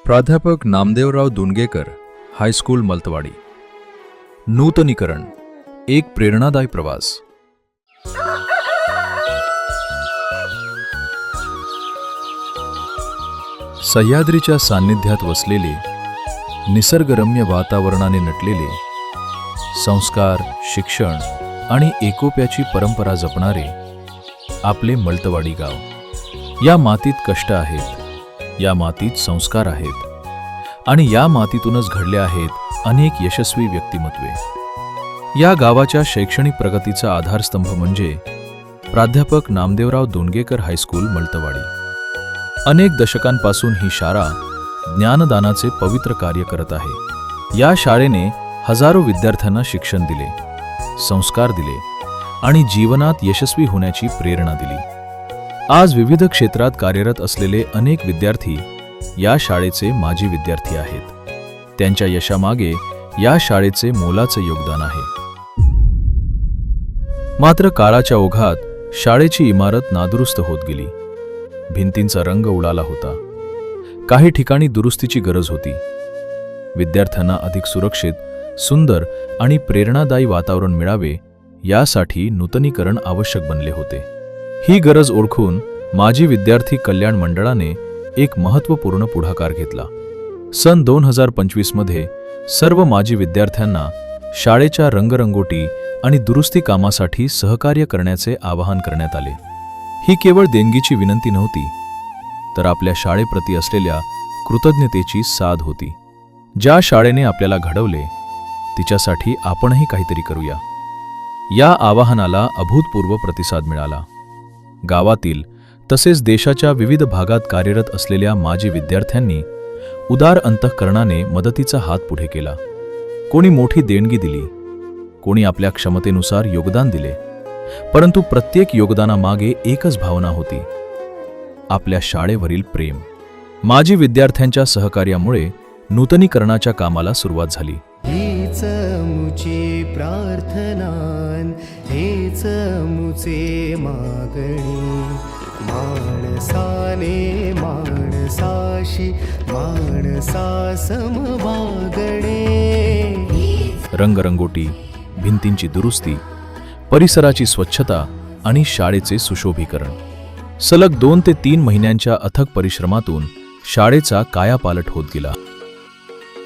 प्राध्यापक नामदेवराव दुंडगेकर हायस्कूल मलतवाडी. नूतनीकरण एक प्रेरणादायी प्रवास. सह्याद्रीच्या सान्निध्यात वसलेले, निसर्गरम्य वातावरणाने नटलेले, संस्कार, शिक्षण आणि एकोप्याची परंपरा जपणारे आपले मलतवाडी गाव. या मातीत कष्ट आहेत, या मातीत संस्कार आहेत आणि या मातीतूनच घडले आहेत अनेक यशस्वी व्यक्तिमत्वे. या गावाच्या शैक्षणिक प्रगतीचा आधारस्तंभ म्हणजे प्राध्यापक नामदेवराव दुंडगेकर हायस्कूल मलतवाडी. अनेक दशकांपासून ही शाळा ज्ञानदानाचे पवित्र कार्य करत आहे. या शाळेने हजारो विद्यार्थ्यांना शिक्षण दिले, संस्कार दिले आणि जीवनात यशस्वी होण्याची प्रेरणा दिली. आज विविध क्षेत्रात कार्यरत असलेले अनेक विद्यार्थी या शाळेचे माजी विद्यार्थी आहेत. त्यांच्या यशामागे या शाळेचे मोलाचे योगदान आहे. मात्र काळाच्या ओघात शाळेची इमारत नादुरुस्त होत गेली. भिंतींचा रंग उडाला होता. काही ठिकाणी दुरुस्तीची गरज होती. विद्यार्थ्यांना अधिक सुरक्षित, सुंदर आणि प्रेरणादायी वातावरण मिळावे यासाठी नूतनीकरण आवश्यक बनले होते. ही गरज ओळखून माजी विद्यार्थी कल्याण मंडळाने एक महत्त्वपूर्ण पुढाकार घेतला. सन 2025 मध्ये सर्व माजी विद्यार्थ्यांना शाळेच्या रंगरंगोटी आणि दुरुस्ती कामासाठी सहकार्य करण्याचे आवाहन करण्यात आले. ही केवळ देणगीची विनंती नव्हती, तर आपल्या शाळेप्रती असलेल्या कृतज्ञतेची साध होती. ज्या शाळेने आपल्याला घडवले तिच्यासाठी आपणही काहीतरी करूया. या आवाहनाला अभूतपूर्व प्रतिसाद मिळाला. गावातील तसेच देशाच्या विविध भागात कार्यरत असलेल्या माजी विद्यार्थ्यांनी उदार अंतःकरणाने मदतीचा हात पुढे केला. कोणी मोठी देणगी दिली, कोणी आपल्या क्षमतेनुसार योगदान दिले, परंतु प्रत्येक योगदानामागे एकच भावना होती, आपल्या शाळेवरील प्रेम. माजी विद्यार्थ्यांच्या सहकार्यामुळे नूतनीकरणाच्या कामाला सुरुवात झाली. हीच मुची प्रार्थनान, हेच मुचे मागणी, माणसाने माणसाशी माणसा समवागणे. रंगरंगोटी, भिंतींची दुरुस्ती, परिसराची स्वच्छता आणि शाळेचे सुशोभीकरण. सलग 2 ते 3 महिन्यांच्या अथक परिश्रमातून शाळेचा कायापालट होत गेला.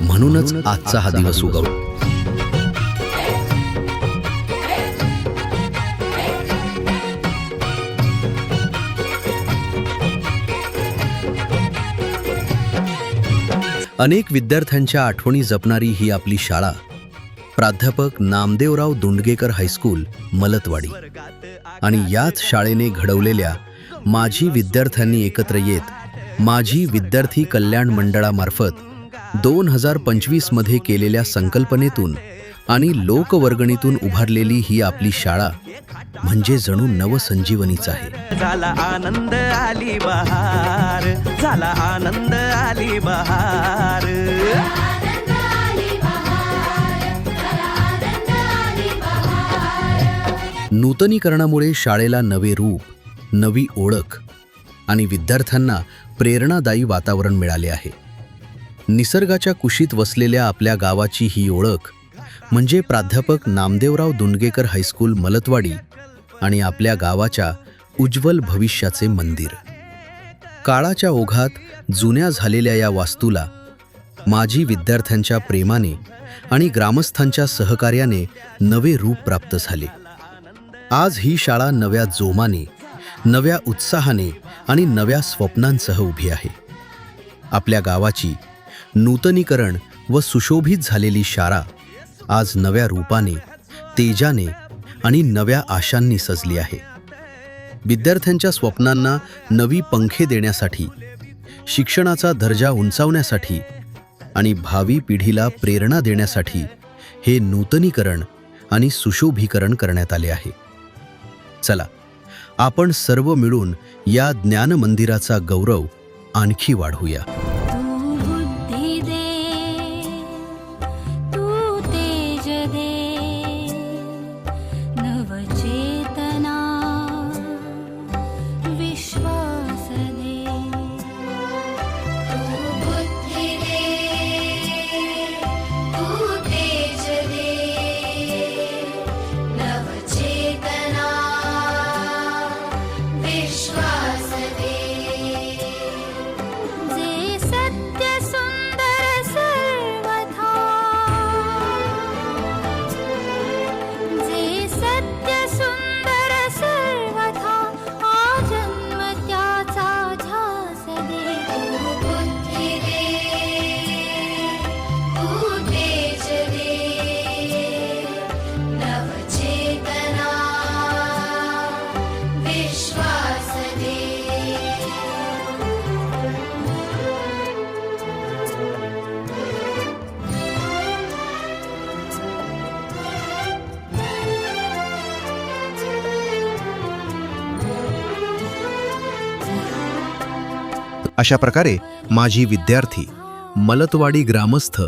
म्हणूनच आजचा हा दिवस उगवला. अनेक विद्यार्थ्यांच्या आठवणी जपणारी ही आपली शाळा प्राध्यापक नामदेवराव दुंडगेकर हायस्कूल मलतवाडी. आणि याच शाळेने घडवलेल्या माजी विद्यार्थ्यांनी एकत्र येत माजी विद्यार्थी कल्याण मंडळामार्फत 2025 मध्ये केलेल्या संकल्पनेतून आणि लोकवर्गणीतून उभारलेली ही आपली शाळा म्हणजे जणू नवसंजीवनीच आहे. झाला आनंद आली बहार, झाला आनंद आली बहार. नूतनीकरणामुळे शाळेला नवे रूप, नवी ओळख आणि विद्यार्थ्यांना प्रेरणादायी वातावरण मिळाले आहे. निसर्गाच्या कुशीत वसलेल्या आपल्या गावाची ही ओळख म्हणजे प्राध्यापक नामदेवराव दुंडगेकर हायस्कूल मलतवाडी आणि आपल्या गावाच्या उज्ज्वल भविष्याचे मंदिर. काळाच्या ओघात जुन्या झालेल्या या वास्तूला माजी विद्यार्थ्यांच्या प्रेमाने आणि ग्रामस्थांच्या सहकार्याने नवे रूप प्राप्त झाले. आज ही शाळा नव्या जोमाने, नव्या उत्साहाने आणि नव्या स्वप्नांसह उभी आहे. आपल्या गावाची नूतनीकरण व सुशोभित झालेली शाळा आज नव्या रूपाने, तेजाने आणि नव्या आशांनी सजली आहे. विद्यार्थ्यांच्या स्वप्नांना नवी पंखे देण्यासाठी, शिक्षणाचा दर्जा उंचावण्यासाठी आणि भावी पिढीला प्रेरणा देण्यासाठी हे नूतनीकरण आणि सुशोभीकरण करण्यात आले आहे. चला, आपण सर्व मिळून या ज्ञान मंदिराचा गौरव आणखी वाढवूया. विश्वास दे, तू बुद्धी अशा प्रकारे माझी विद्यार्थी, मलतवाडी ग्रामस्थ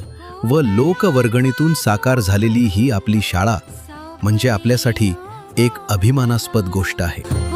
व लोकवर्गणीतून साकार झालेली ही आपली शाळा म्हणजे आपल्यासाठी एक अभिमानास्पद गोष्ट आहे.